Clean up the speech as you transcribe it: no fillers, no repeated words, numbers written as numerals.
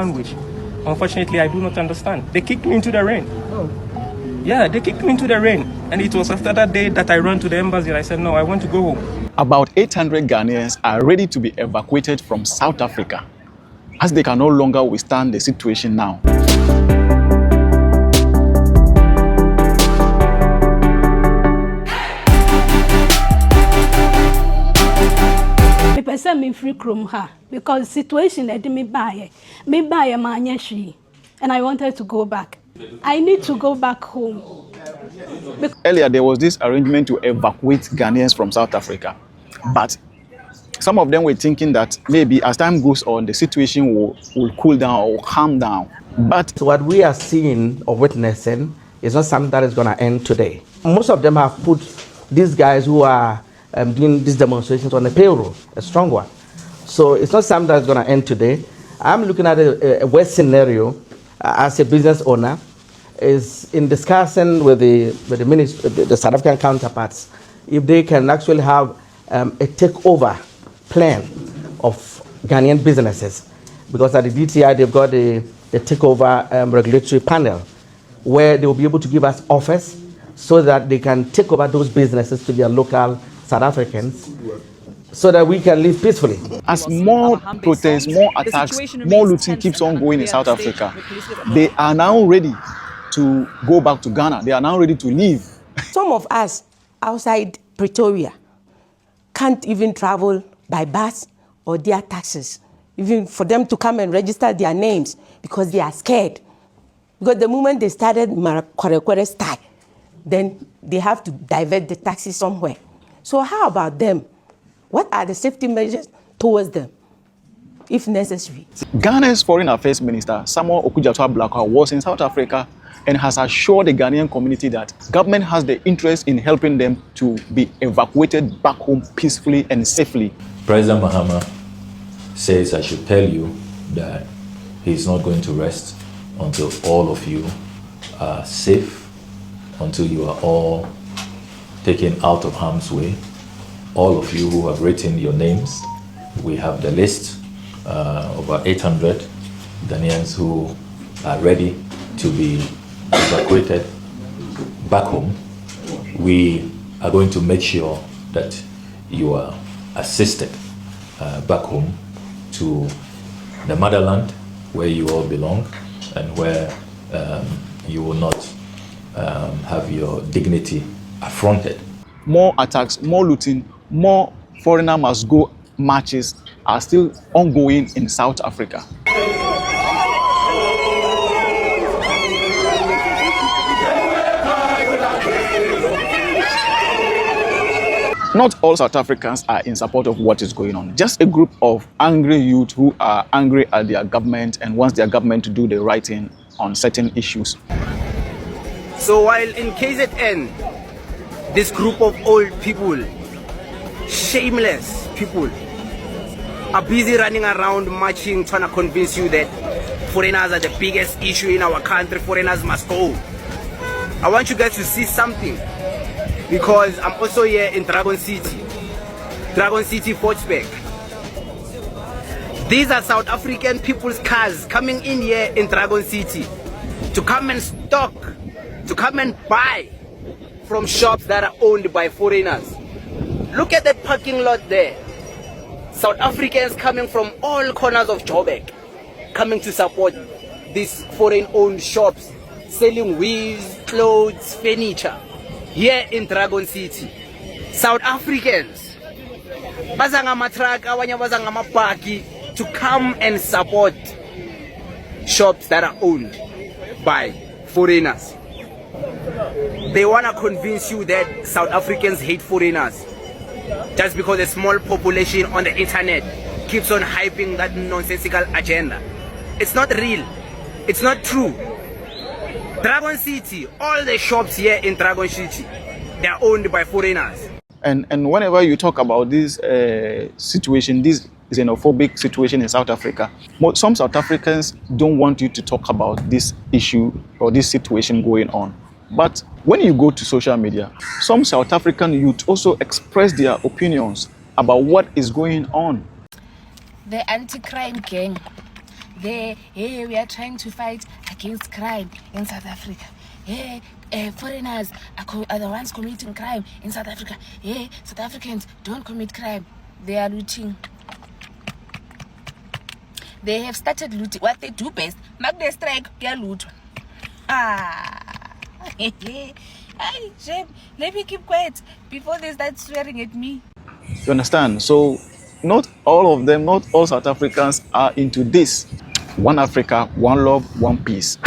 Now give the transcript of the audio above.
language. Unfortunately, I do not understand. They kicked me into the rain. Oh. Yeah, they kicked me into the rain. And it was after that day that I ran to the embassy and I said, no, I want to go home. About 800 Ghanaians are ready to be evacuated from South Africa, as they can no longer withstand the situation now. I said me free from her because situation that me buy a man and I wanted to go back. I need to go back home. Earlier, there was this arrangement to evacuate Ghanaians from South Africa, but some of them were thinking that maybe as time goes on, the situation will cool down or calm down. But what we are seeing or witnessing is not something that is going to end today. Most of them have put these guys who are doing these demonstrations on the payroll, a strong one. So it's not something that's going to end today. I'm looking at a worst scenario as a business owner, is in discussing with the ministry, the South African counterparts, if they can actually have a takeover plan of Ghanaian businesses, because at the DTI they've got the takeover regulatory panel where they will be able to give us offers so that they can take over those businesses to their local South Africans, so that we can live peacefully. As more protests, more attacks, more looting keeps on going in South Africa, they are now ready to go back to Ghana. They are now ready to leave. Some of us outside Pretoria can't even travel by bus or their taxis, even for them to come and register their names because they are scared. Because the moment they started Kwarekwere style, then they have to divert the taxi somewhere. So how about them? What are the safety measures towards them, if necessary? Ghana's Foreign Affairs Minister, Samuel Okudzeto-Ablakwa, was in South Africa and has assured the Ghanaian community that government has the interest in helping them to be evacuated back home peacefully and safely. President Mahama says I should tell you that he's not going to rest until all of you are safe, until you are all taken out of harm's way. All of you who have written your names, we have the list, over 800 Ghanaians who are ready to be evacuated back home. We are going to make sure that you are assisted back home to the motherland where you all belong and where you will not have your dignity affronted. More attacks, more looting, more foreigner must go marches are still ongoing in South Africa. Not all South Africans are in support of what is going on. Just a group of angry youth who are angry at their government and wants their government to do the right thing on certain issues. So while in KZN, this group of old people, shameless people, are busy running around marching, trying to convince you that foreigners are the biggest issue in our country, foreigners must go. I want you guys to see something, because I'm also here in Dragon City, Fortsburg. These are South African people's cars coming in here in Dragon City to come and stock, to come and buy from shops that are owned by foreigners. Look at the parking lot there. South Africans coming from all corners of Joburg, coming to support these foreign-owned shops, selling weaves, clothes, furniture, here in Dragon City. South Africans, to come and support shops that are owned by foreigners. They want to convince you that South Africans hate foreigners just because a small population on the internet keeps on hyping that nonsensical agenda. It's not real. It's not true. Dragon City, all the shops here in Dragon City, they are owned by foreigners. And whenever you talk about this situation, this xenophobic situation in South Africa, some South Africans don't want you to talk about this issue or this situation going on. But when you go to social media, some South African youth also express their opinions about what is going on. The anti-crime gang, They, hey, we are trying to fight against crime in South Africa. Hey, foreigners are the ones committing crime in South Africa. Hey, South Africans don't commit crime. They are looting. They have started looting. What they do best, make the strike, they loot. Hey, shame. Let me keep quiet before they start swearing at me. You understand? So not all of them, not all South Africans are into this. One Africa, one love, one peace.